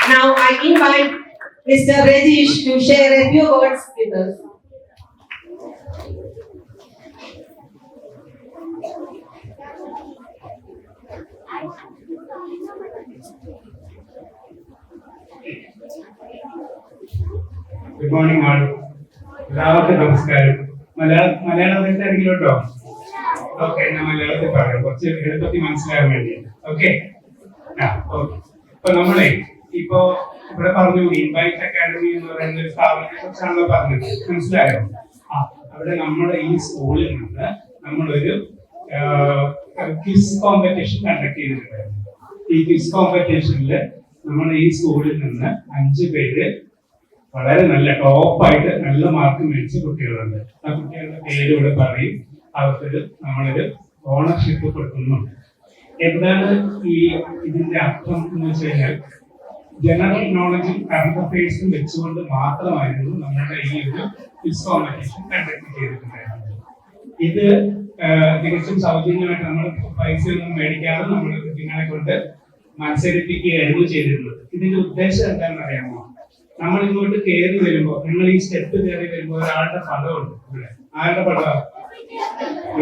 Now I invite Mr. Rajesh to share a few words with us. Good morning all. എല്ലാവർക്കും നമസ്കാരം. മലയാളം അറിയില്ലോ കേട്ടോ? Okay, ഞാൻ മലയാളത്തിൽ പറയാം, കുറച്ച് എളുപ്പത്തിൽ മനസ്സിലാകാൻ വേണ്ടി. ഓക്കെ, അപ്പൊ നമ്മളെ ഇപ്പോ ഇവിടെ പറഞ്ഞു ഇൻവൈറ്റ് അക്കാഡമി എന്ന് പറയുന്ന ഒരു സ്ഥാപനത്തെ കുറിച്ചാണല്ലോ പറഞ്ഞത്, മനസ്സിലായോ? അവിടെ നമ്മുടെ ഈ സ്കൂളിൽ നിന്ന് നമ്മളൊരു ക്വിസ് കോമ്പറ്റീഷൻ കണ്ടക്ട് ചെയ്തിട്ടുണ്ടായിരുന്നു. ഈ ക്വിസ് കോമ്പറ്റീഷനിൽ നമ്മുടെ ഈ സ്കൂളിൽ നിന്ന് 5 പേര് വളരെ നല്ല ടോപ്പായിട്ട് നല്ല മാർക്ക് മേടിച്ച കുട്ടികളുണ്ട്. ആ കുട്ടികളുടെ പേര് ഇവിടെ പറയും, അവർക്കൊരു നമ്മളൊരു ഓണർഷിപ്പ് കൊടുക്കുന്നുണ്ട്. എന്താണ് ഇതിന്റെ അർത്ഥം എന്ന് വെച്ച് കഴിഞ്ഞാൽ, ജനറൽ നോളജും കറണ്ട് അഫയേഴ്സും വെച്ചുകൊണ്ട് മാത്രമായിരുന്നു നമ്മുടെ ഈ ഒരു ക്വിസ് കോമ്പറ്റീഷൻ കണ്ടക്ട് ചെയ്തിട്ടുണ്ടായിരുന്നത്. ഇത് തികച്ചും സൗജന്യമായിട്ട് നമ്മൾ പൈസയൊന്നും മേടിക്കാതെ നമ്മൾ കുട്ടികളെ കൊണ്ട് മത്സരിപ്പിക്കുകയായിരുന്നു ചെയ്തിരുന്നത്. ഇതിന്റെ ഉദ്ദേശം എന്താണെന്ന് അറിയാമോ? നമ്മൾ ഇങ്ങോട്ട് കയറി വരുമ്പോ, നിങ്ങൾ ഈ സ്റ്റെപ്പ് കയറി വരുമ്പോ ഒരാളുടെ പടമുണ്ട് ഇവിടെ. ആരുടെ പടം?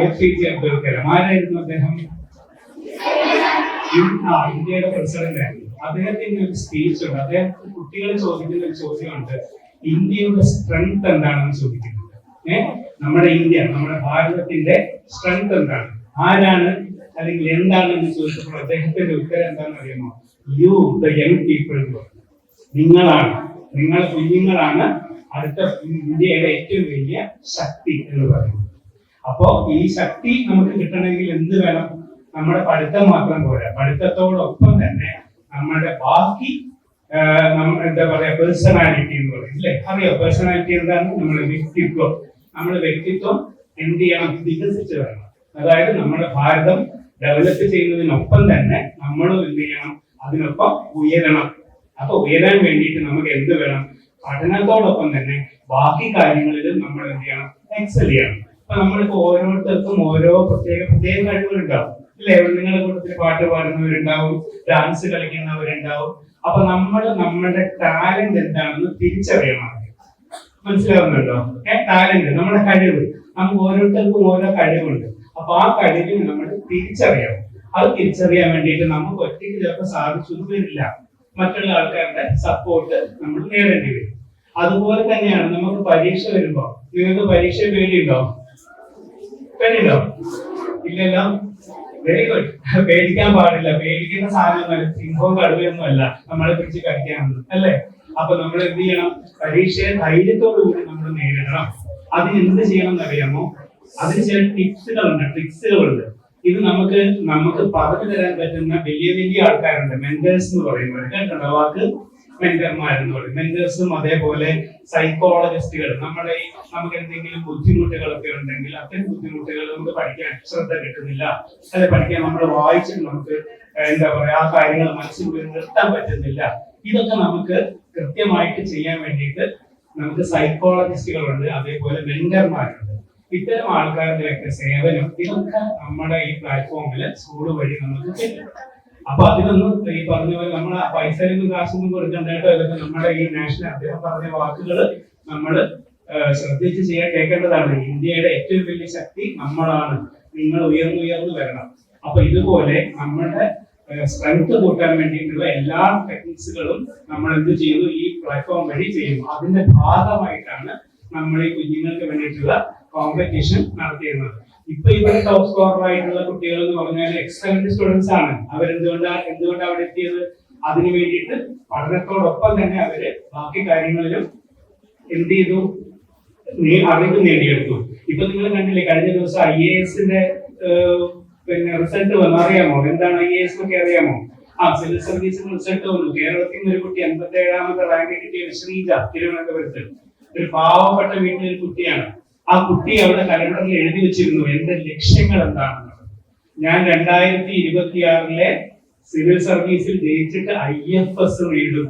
APJ അബ്ദുൽ കലാം. ആരായിരുന്നു അദ്ദേഹം? ഇന്ത്യയുടെ പ്രസിഡന്റ് ആയിരുന്നു. അദ്ദേഹത്തിന്റെ ഒരു സ്പീച്ച് ഉണ്ട്. അദ്ദേഹം കുട്ടികളെ ചോദിക്കുന്ന ഒരു ചോദ്യമുണ്ട്, ഇന്ത്യയുടെ സ്ട്രെങ്ത് എന്താണെന്ന് ചോദിക്കുന്നുണ്ട്. നമ്മുടെ ഇന്ത്യ, നമ്മുടെ ഭാരതത്തിന്റെ സ്ട്രെങ്ത് എന്താണ്, ആരാണ്, അല്ലെങ്കിൽ എന്താണെന്ന് ചോദിച്ചപ്പോൾ അദ്ദേഹത്തിന്റെ ഉത്തരം എന്താണെന്ന് അറിയാമോ? You the young people. നിങ്ങളാണ്, നിങ്ങൾ കുഞ്ഞുങ്ങളാണ് അടുത്ത ഇന്ത്യയുടെ ഏറ്റവും വലിയ ശക്തി എന്ന് പറയുന്നത്. അപ്പോ ഈ ശക്തി നമുക്ക് കിട്ടണമെങ്കിൽ എന്ത് വേണം? നമ്മുടെ പഠിത്തം മാത്രം പോരാ, പഠിത്തത്തോടൊപ്പം തന്നെ നമ്മുടെ ബാക്കി എന്താ പറയാ, പേഴ്സണാലിറ്റി എന്ന് പറയും അല്ലെ? അറിയോ പേഴ്സണാലിറ്റി എന്താണ്? നമ്മുടെ വ്യക്തിത്വം എന്ത് ചെയ്യണം? വികസിച്ച് വരണം. അതായത് നമ്മുടെ ഭാരതം ഡെവലപ്പ് ചെയ്യുന്നതിനൊപ്പം തന്നെ നമ്മളും എന്ത് ചെയ്യണം? അതിനൊപ്പം ഉയരണം. അപ്പൊ ഉയരാൻ വേണ്ടിയിട്ട് നമുക്ക് എന്ത് വേണം? പഠനത്തോടൊപ്പം തന്നെ ബാക്കി കാര്യങ്ങളിലും നമ്മൾ എന്ത് ചെയ്യണം? എക്സൽ ചെയ്യണം. അപ്പൊ നമ്മളിപ്പോ ഓരോരുത്തർക്കും ഓരോ പ്രത്യേക കഴിവുകളുണ്ടാവും അല്ലെ? നിങ്ങളുടെ കൂട്ടത്തിൽ പാട്ട് പാടുന്നവരുണ്ടാവും, ഡാൻസ് കളിക്കുന്നവരുണ്ടാവും. അപ്പൊ നമ്മുടെ ടാലന്റ് എന്താണെന്ന് തിരിച്ചറിയണം. മനസ്സിലാവുന്നുണ്ടോ? ടാലന്റ്, നമ്മുടെ കഴിവ്, നമുക്ക് ഓരോരുത്തർക്കും ഓരോ കഴിവുണ്ട്. അപ്പൊ ആ കഴിവിന് നമ്മൾ തിരിച്ചറിയണം. അത് തിരിച്ചറിയാൻ വേണ്ടിയിട്ട് നമുക്ക് ഒറ്റയ്ക്ക് ചിലപ്പോൾ സാധിച്ചൊന്നും വരില്ല, മറ്റുള്ള ആൾക്കാരുടെ സപ്പോർട്ട് നമ്മൾ നേടേണ്ടി വരും. അതുപോലെ തന്നെയാണ് നമുക്ക് പരീക്ഷ വരുമ്പോ. നിങ്ങൾക്ക് പരീക്ഷ പേടിയുണ്ടോ? ഇല്ലല്ലോ? Very good. പേടിക്കാൻ പാടില്ല. പേടിക്കുന്ന സാധനമൊന്നും സിംഹവും കടുവയൊന്നും അല്ല നമ്മളെ പിടിച്ച് കഴിക്കാനൊന്നും, അല്ലേ? അപ്പൊ നമ്മൾ എന്ത് ചെയ്യണം? പരീക്ഷയെ ധൈര്യത്തോടു കൂടി നമ്മൾ നേരിടണം. അതിന് എന്ത് ചെയ്യണം എന്നറിയാമോ? അതിന് ചില ട്രിക്സുകളുണ്ട്. ഇത് നമുക്ക് പറഞ്ഞു തരാൻ പറ്റുന്ന വലിയ വലിയ ആൾക്കാരുണ്ട്, മെന്റേഴ്സ് എന്ന് പറയുന്നത്. കേട്ടോ വാക്ക്? മെന്റർമാരെന്ന് പറയും. മെന്റേഴ്സും അതേപോലെ സൈക്കോളജിസ്റ്റുകൾ. നമുക്ക് എന്തെങ്കിലും ബുദ്ധിമുട്ടുകളൊക്കെ ഉണ്ടെങ്കിൽ അത്തരം ബുദ്ധിമുട്ടുകൾ നമുക്ക് പഠിക്കാൻ ശ്രദ്ധ കിട്ടുന്നില്ല, അല്ലെ? പഠിക്കാൻ നമ്മൾ വായിച്ചിട്ട് നമുക്ക് എന്താ പറയാ, ആ കാര്യങ്ങൾ മനസ്സിൽ നിർത്താൻ പറ്റുന്നില്ല. ഇതൊക്കെ നമുക്ക് കൃത്യമായിട്ട് ചെയ്യാൻ വേണ്ടിയിട്ട് നമുക്ക് സൈക്കോളജിസ്റ്റുകളുണ്ട്, അതേപോലെ മെന്റർമാരുണ്ട്. ഇത്തരം ആൾക്കാരുടെയൊക്കെ സേവനം ഇതൊക്കെ നമ്മുടെ ഈ പ്ലാറ്റ്ഫോമില് സ്കൂൾ വഴി നമുക്ക് കിട്ടും. അപ്പൊ അതിനൊന്നും ഈ പറഞ്ഞ പോലെ നമ്മൾ പൈസയൊന്നും കാശൊന്നും കൊടുക്കണ്ടോ. ഇതൊക്കെ നമ്മുടെ ഈ നാഷണൽ അദ്ദേഹം പറഞ്ഞ വാക്കുകൾ നമ്മൾ ശ്രദ്ധിച്ച് കേൾക്കേണ്ടതാണ്. ഇന്ത്യയുടെ ഏറ്റവും വലിയ ശക്തി നമ്മളാണ്. നിങ്ങൾ ഉയർന്നു വരണം. അപ്പൊ ഇതുപോലെ നമ്മുടെ സ്ട്രെങ്ത് കൂട്ടാൻ വേണ്ടിയിട്ടുള്ള എല്ലാ ടെക്നിക്സുകളും നമ്മൾ എന്ത് ചെയ്യുന്നു? ഈ പ്ലാറ്റ്ഫോം വഴി ചെയ്യുന്നു. അതിന്റെ ഭാഗമായിട്ടാണ് നമ്മൾ ഈ കുഞ്ഞുങ്ങൾക്ക് വേണ്ടിയിട്ടുള്ള കോമ്പറ്റീഷൻ നടത്തിയിരുന്നത്. ഇപ്പൊ ഇവിടെ ടോപ്പ് സ്കോറർ ആയിട്ടുള്ള കുട്ടികൾ എന്ന് പറഞ്ഞാൽ എക്സലന്റ് സ്റ്റുഡൻസ് ആണ്. എന്തുകൊണ്ടാണ് അവിടെ എത്തിയത്? അതിനു വേണ്ടിയിട്ട് പഠനത്തോടൊപ്പം തന്നെ അവര് ബാക്കി കാര്യങ്ങളിലും എന്ത് ചെയ്തു? അറിവ് നേടിയെടുത്തു. ഇപ്പൊ നിങ്ങൾ കണ്ടില്ലേ, കഴിഞ്ഞ ദിവസം IAS-ന്റെ റിസൾട്ട് വന്നു. അറിയാമോ എന്താണ് IAS എന്നൊക്കെ? അറിയാമോ? സിവിൽ സർവീസിന് റിസൾട്ട് വന്നു. കേരളത്തിൽ നിന്ന് ഒരു കുട്ടി 87ാമത്തെ റാങ്ക് കിട്ടിയ ശ്രീജ, തിരുവനന്തപുരത്ത്. ഒരു പാവപ്പെട്ട വീട്ടിലൊരു കുട്ടിയാണ്. ആ കുട്ടി അവിടെ കലണ്ടറിൽ എഴുതി വെച്ചിരുന്നു എന്റെ ലക്ഷ്യങ്ങൾ എന്താണെന്നുള്ളത്. ഞാൻ 2026 സിവിൽ സർവീസിൽ ജയിച്ചിട്ട് IFS നേടും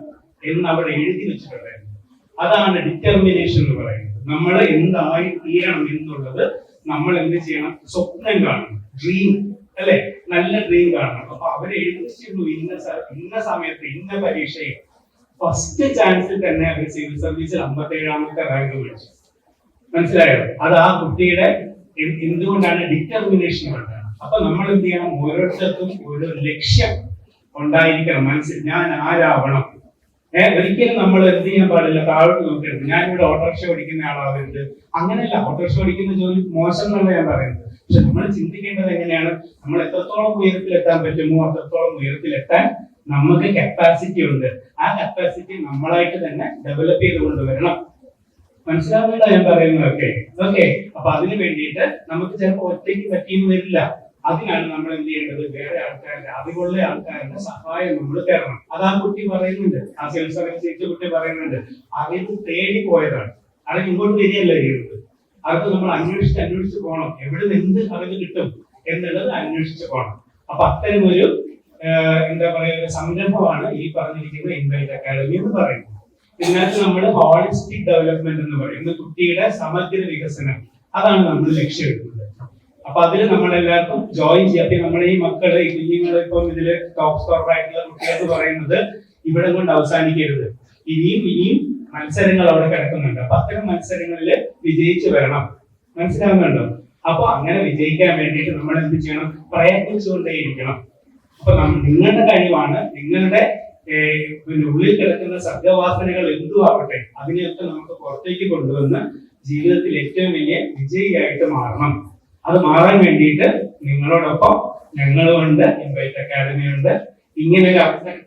എന്ന് അവിടെ എഴുതി വെച്ചിട്ടുണ്ടായിരുന്നു. അതാണ് ഡിറ്റർമിനേഷൻ എന്ന് പറയുന്നത്. നമ്മൾ എന്തായി തീരണം എന്നുള്ളത് നമ്മൾ എന്ത് ചെയ്യണം? സ്വപ്നം കാണണം, ഡ്രീം, അല്ലെ? നല്ല ഡ്രീം കാണണം. അപ്പൊ അവരെ എഴുതി വെച്ചിരുന്നു, ഇന്ന സമയത്ത് ഇന്ന പരീക്ഷയിൽ ഫസ്റ്റ് ചാൻസിൽ തന്നെ അവർ സിവിൽ സർവീസിൽ 57ാമത്തെ റാങ്ക് മേടിച്ചു. മനസ്സിലായോ? അത് ആ കുട്ടിയുടെ എന്തുകൊണ്ടാണ് ഡിറ്റർമിനേഷൻ കൊണ്ടാണ്. അപ്പൊ നമ്മൾ എന്ത് ചെയ്യണം? ഓരോരുത്തർക്കും ഒരു ലക്ഷ്യം ഉണ്ടായിരിക്കണം മനസ്സിൽ. ഞാൻ ആരാവണം. ഒരിക്കലും നമ്മൾ എന്ത് ചെയ്യാൻ പാടില്ല, താഴോട്ട് നോക്കരുത്. ഞാനിവിടെ ഓട്ടോറിക്ഷ ഓടിക്കുന്ന ആളാവരുത്, അങ്ങനെയല്ല. ഓട്ടോറിക്ഷ ഓടിക്കുന്ന ജോലി മോശം എന്നല്ല ഞാൻ പറയുന്നത്. പക്ഷെ നമ്മൾ ചിന്തിക്കേണ്ടത് എങ്ങനെയാണ്? നമ്മൾ എത്രത്തോളം ഉയരത്തിലെത്താൻ പറ്റുമോ അത്രത്തോളം ഉയരത്തിലെത്താൻ നമുക്ക് കപ്പാസിറ്റി ഉണ്ട്. ആ കപ്പാസിറ്റി നമ്മളായിട്ട് തന്നെ ഡെവലപ്പ് ചെയ്ത് കൊണ്ടുവരണം. മനസ്സിലാവുന്നുണ്ടോ ഞാൻ പറയുന്നതൊക്കെ? ഓക്കെ. അപ്പൊ അതിന് വേണ്ടിയിട്ട് നമുക്ക് ചിലപ്പോൾ ഒറ്റയ്ക്ക് പറ്റിയെന്ന് വരില്ല. അതിനാണ് നമ്മൾ എന്ത് ചെയ്യേണ്ടത്? വേറെ ആൾക്കാരുടെ, അറിവുള്ള ആൾക്കാരുടെ സഹായം നമ്മൾ തരണം. അത് ആ കുട്ടി പറയുന്നുണ്ട്, ആ സിവിൽ സർവീസ് കുട്ടി പറയുന്നുണ്ട്. അറിവ് തേടി പോയതാണ്, അറിവ് ഇങ്ങോട്ട് വരികയല്ല ചെയ്യുന്നത്. അത് നമ്മൾ അന്വേഷിച്ച് പോകണം. എവിടെ എന്ത് അറിവ് കിട്ടും എന്നുള്ളത് അന്വേഷിച്ച് പോകണം. അപ്പൊ അത്തരം ഒരു എന്താ പറയുക, ഒരു സംരംഭമാണ് ഈ പറഞ്ഞിരിക്കുന്ന ഇൻവൈറ്റ് അക്കാഡമി എന്ന് പറയുന്നത്. ഇതിനകത്ത് നമ്മൾ ഹോളിസ്റ്റിക് ഡെവലപ്മെന്റ് എന്ന് പറയുന്നത് കുട്ടിയുടെ സമഗ്ര വികസനം, അതാണ് നമ്മൾ ലക്ഷ്യമിടുന്നത്. അപ്പൊ അതിൽ നമ്മളെല്ലാവർക്കും ജോയിൻ ചെയ്യാം. നമ്മുടെ ഈ മക്കള്, ഈ കുഞ്ഞുങ്ങൾ, ഇപ്പം ഇതില് ടോപ്പ് സ്കോർ ആയിട്ടുള്ള കുട്ടികൾ പറയുന്നത് ഇവിടെ കൊണ്ട് അവസാനിക്കരുത്. ഇനിയും മത്സരങ്ങൾ അവിടെ കിടക്കുന്നുണ്ട്. അപ്പൊ അത്തരം മത്സരങ്ങളിൽ വിജയിച്ചു വരണം. മനസ്സിലാവുന്നുണ്ടോ? അപ്പൊ അങ്ങനെ വിജയിക്കാൻ വേണ്ടിയിട്ട് നമ്മൾ എന്ത് ചെയ്യണം? പ്രയത്നിച്ചുകൊണ്ടേയിരിക്കണം. അപ്പൊ നിങ്ങളുടെ കഴിവാണ്, നിങ്ങളുടെ ഉള്ളിൽ കിടക്കുന്ന സർഗവാസനകൾ എന്തു ആവട്ടെ, അതിനെയൊക്കെ നമുക്ക് പുറത്തേക്ക് കൊണ്ടുവന്ന് ജീവിതത്തിൽ ഏറ്റവും വലിയ വിജയിയായിട്ട് മാറണം. അത് മാറാൻ വേണ്ടിയിട്ട് നിങ്ങളോടൊപ്പം ഞങ്ങളുമുണ്ട്, ഇൻവൈറ്റ് അക്കാഡമി ഉണ്ട്. ഇങ്ങനെ ഒരു അവസരം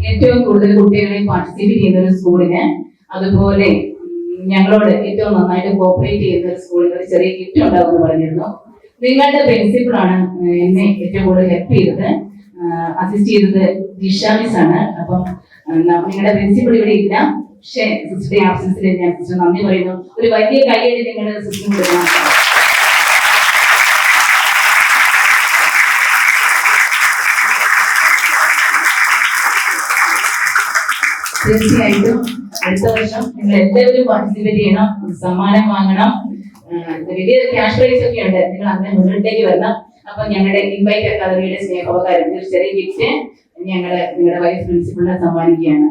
ഏറ്റവും കൂടുതൽ കുട്ടികളെ പാർട്ടിസിപ്പേറ്റ് ചെയ്യുന്ന ഒരു സ്കൂളിന്, അതുപോലെ ഞങ്ങളോട് ഏറ്റവും നന്നായിട്ട് കോപ്പറേറ്റ് ചെയ്യുന്ന ഒരു സ്കൂളിന് ഒരു ചെറിയ ഗിഫ്റ്റ് ഉണ്ടാകുമെന്ന് പറഞ്ഞിരുന്നു. നിങ്ങളുടെ പ്രിൻസിപ്പളാണ് എന്നെ ഏറ്റവും കൂടുതൽ ഹെൽപ്പ് ചെയ്തത്, അസിസ്റ്റ് ചെയ്തത് ജിഷ മിസ് ആണ്. അപ്പം നിങ്ങളുടെ പ്രിൻസിപ്പൾ ഇവിടെ ഇല്ല, പക്ഷേ സിസ്റ്ററുടെ ആബ്സൻസിൽ ഞാൻ സിസ്റ്റർ നന്ദി പറയുന്നു. ഒരു വലിയ കൈയടി നിങ്ങളുടെ സിസ്റ്റർ കൊടുക്കണം. തീർച്ചയായിട്ടും അടുത്ത വർഷം നിങ്ങൾ എല്ലാവരും പാർട്ടിസിപ്പേറ്റ് ചെയ്യണം, സമ്മാനം വാങ്ങണം. വലിയ ക്യാഷ് പ്രൈസ് ഒക്കെ ഉണ്ട്, നിങ്ങൾ അങ്ങനെ മുന്നിലേക്ക് വരണം. അപ്പൊ ഞങ്ങളുടെ ഇൻവൈറ്റ് അക്കാദമിയുടെ സ്നേഹോപകാരം ഒരു ചെറിയ ഗിഫ്റ്റ് നിങ്ങളുടെ വൈസ് പ്രിൻസിപ്പളിനെ സമ്മാനിക്കുകയാണ്.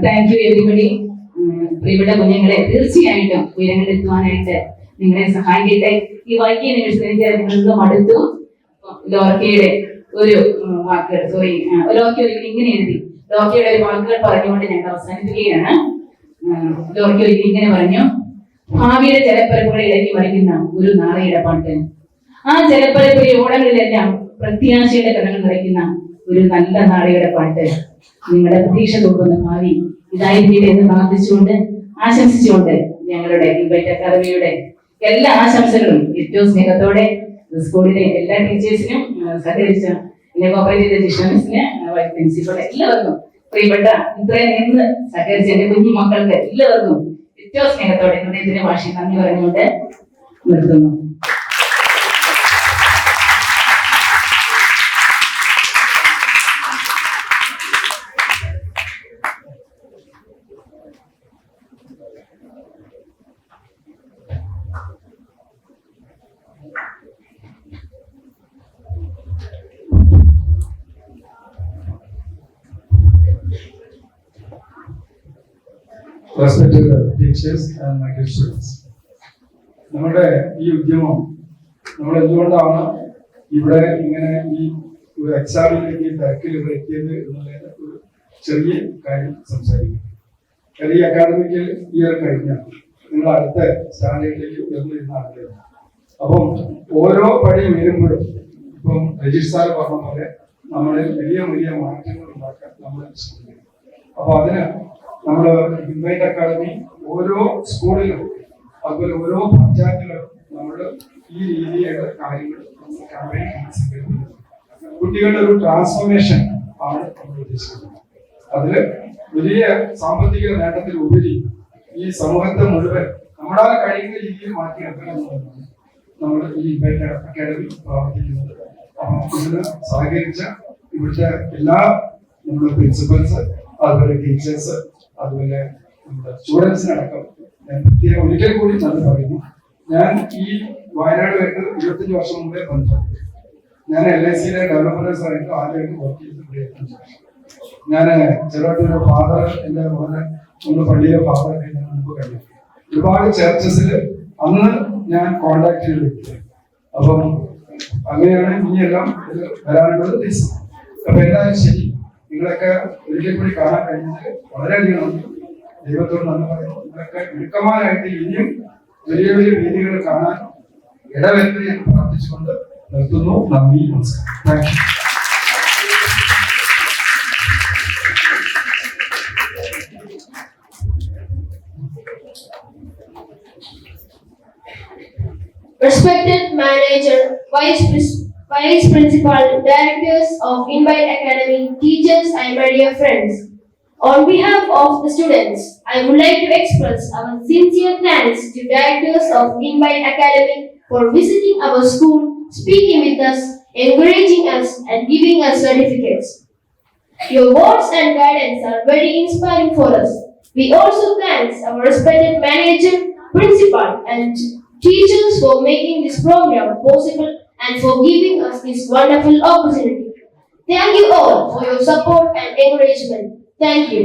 Thank you everybody. പ്രിയപ്പെട്ട കുഞ്ഞുങ്ങളെ, തീർച്ചയായിട്ടും ഉയരങ്ങളിലെത്തുവാനായിട്ട് നിങ്ങളെ സഹായിക്കട്ടെ. ഈ വൈകിയ നിമിഷത്തിൽ നിങ്ങൾക്ക് മടുത്തു. ലോർക്കയുടെ ഒരു വാക്കുകൾ, ലോർക്ക ഒരിക്കലും ഇങ്ങനെ എഴുതി, ലോർക്കയുടെ ഒരു വാക്കുകൾ പറഞ്ഞുകൊണ്ട് ഞങ്ങൾ അവസാനിപ്പിക്കുകയാണ്. ലോർക്ക ഒരിക്കലും ഇങ്ങനെ പറഞ്ഞു: ഭാവിയുടെ ജലപ്പരപ്പുകളെ ഇടയ്ക്ക് മറിക്കുന്ന ഒരു നാളെയുടെ പാട്ട്, ആ ജലപ്പരപ്പിലെ ഓടങ്ങളിലെല്ലാം പ്രത്യാശയുടെ കഥകൾ നിറയ്ക്കുന്ന ഒരു നല്ല നാളെയുടെ പാട്ട്, നിങ്ങളുടെ പ്രതീക്ഷ തോന്നുന്ന ഭാവി ഇതായിരിക്കട്ടെ എന്ന് പ്രാർത്ഥിച്ചുകൊണ്ട് ആശംസിച്ചുകൊണ്ട് ഞങ്ങളുടെ ഇൻവൈറ്റ് അക്കാദമിയുടെ എല്ലാ ആശംസകളും ഏറ്റവും സ്നേഹത്തോടെ സ്കൂളിലെ എല്ലാ ടീച്ചേഴ്സിനും സഹകരിച്ച കോപ്പറേറ്റ് ചെയ്ത ജിഷ മിസ്സിന്, വൈസ് പ്രിൻസിപ്പൾ, എല്ലാവർക്കും, പ്രിയപ്പെട്ട ഇത്രയും നിന്ന് സഹകരിച്ച എന്റെ കുഞ്ഞു മക്കൾക്ക് എല്ലാവർക്കും ഏറ്റവും സ്നേഹത്തോടെ ഹൃദയത്തിന്റെ ഭാഷയിൽ നന്ദി പറഞ്ഞുകൊണ്ട് നിർത്തുന്നു. Respected teachers and my dear students, നമ്മുടെ ഈ ഉദ്യമം നമ്മൾ എന്തുകൊണ്ടാണ് ഇവിടെ ഇങ്ങനെ ഈ ഒരു എക്സാമിലേക്ക് തിരക്കിൽ എത്തിയത് എന്നുള്ളത് ഒരു ചെറിയ കാര്യം സംസാരിക്കും. ഈ അക്കാദമിക്കൽ ഇയർ കഴിഞ്ഞാൽ നിങ്ങൾ അടുത്ത സ്റ്റാൻഡേർഡിലേക്ക് ഉയർന്നിരുന്ന ആൾക്കാരാണ്. അപ്പം ഓരോ പടി വരുമ്പോഴും ഇപ്പം രജിഷ് സാർ പറഞ്ഞ പോലെ നമ്മളിൽ വലിയ വലിയ മാറ്റങ്ങൾ ഉണ്ടാക്കാൻ നമ്മൾ ശ്രമിക്കണം. അപ്പൊ അതിന് നമ്മുടെ ഇൻവൈറ്റ് അക്കാദമി ഓരോ സ്കൂളിലും അതുപോലെ ഓരോ പഞ്ചായത്തിലും നമ്മൾ ഈ രീതിയിലുള്ള കാര്യങ്ങൾ കുട്ടികളുടെ ഒരു ട്രാൻസ്ഫോർമേഷൻ ആണ് നമ്മൾ ഉദ്ദേശിക്കുന്നത്. അതില് വലിയ സാമ്പത്തിക നേട്ടത്തിലുപരി ഈ സമൂഹത്തെ മുഴുവൻ നമ്മളാൽ കഴിയുന്ന രീതിയിൽ മാറ്റിയെടുക്കണം എന്നുള്ളതാണ് നമ്മൾ ഈ ഇൻവൈറ്റ് അക്കാദമി പ്രവർത്തിക്കുന്നത്. ഇതിന് സഹകരിച്ച ഇവിടുത്തെ എല്ലാ നമ്മുടെ പ്രിൻസിപ്പൽസ്, അതുപോലെ ടീച്ചേഴ്സ്, അതുപോലെ നമ്മുടെ സ്റ്റുഡൻസിനടക്കം ഞാൻ പ്രത്യേകം ഒരിക്കൽ കൂടി നന്ദി പറയുന്നു. ഞാൻ ഈ വയനാടുമായിട്ട് 25 വർഷം മുമ്പേ ബന്ധപ്പെട്ടു. ഞാൻ LICയിലെ ഡെവലപ്പേഴ്സ് ആയിട്ട് ആദ്യമായിട്ട് വർക്ക് ചെയ്തിട്ടുണ്ട്. ഞാൻ ചെറുതായിട്ടൊരു ഫാദർ, എന്റെ മോനെ നമ്മുടെ പള്ളിയിലെ ഫാദർ ഞാൻ മുമ്പ് കഴിഞ്ഞു. ഒരുപാട് ചർച്ചസിൽ അന്ന് ഞാൻ കോണ്ടാക്ട് ചെയ്ത് വ്യക്തിയാണ്. അപ്പം അങ്ങനെയാണ് ഇനിയെല്ലാം വരാനുള്ളത് ദിവസം. അപ്പൊ എന്തായാലും ശരി, നിങ്ങളൊക്കെ ഒരിക്കൽ കൂടി കാണാൻ കഴിഞ്ഞതിൽ വളരെയധികം നന്ദി. ദൈവത്തോട് നന്ദി പറയുന്നു. നിങ്ങളൊക്കെ മിടുക്കന്മാരായിട്ട് ഇനിയും വലിയ വലിയ രീതികൾ കാണാൻ ഇടവരുത്തി എന്ന് പ്രാർത്ഥിച്ചുകൊണ്ട് നിർത്തുന്നു. നന്ദി, നമസ്കാരം. Thank you. Respected manager, vice principal, directors of Invite Academy, teachers and my dear friends. On behalf of the students, I would like to express our sincere thanks to directors of Invite Academy for visiting our school, speaking with us, encouraging us and giving us certificates. Your words and guidance are very inspiring for us. We also thank our respected manager, principal and teachers for making this program possible and for giving us this wonderful opportunity. Thank you all for your support and encouragement. Thank you.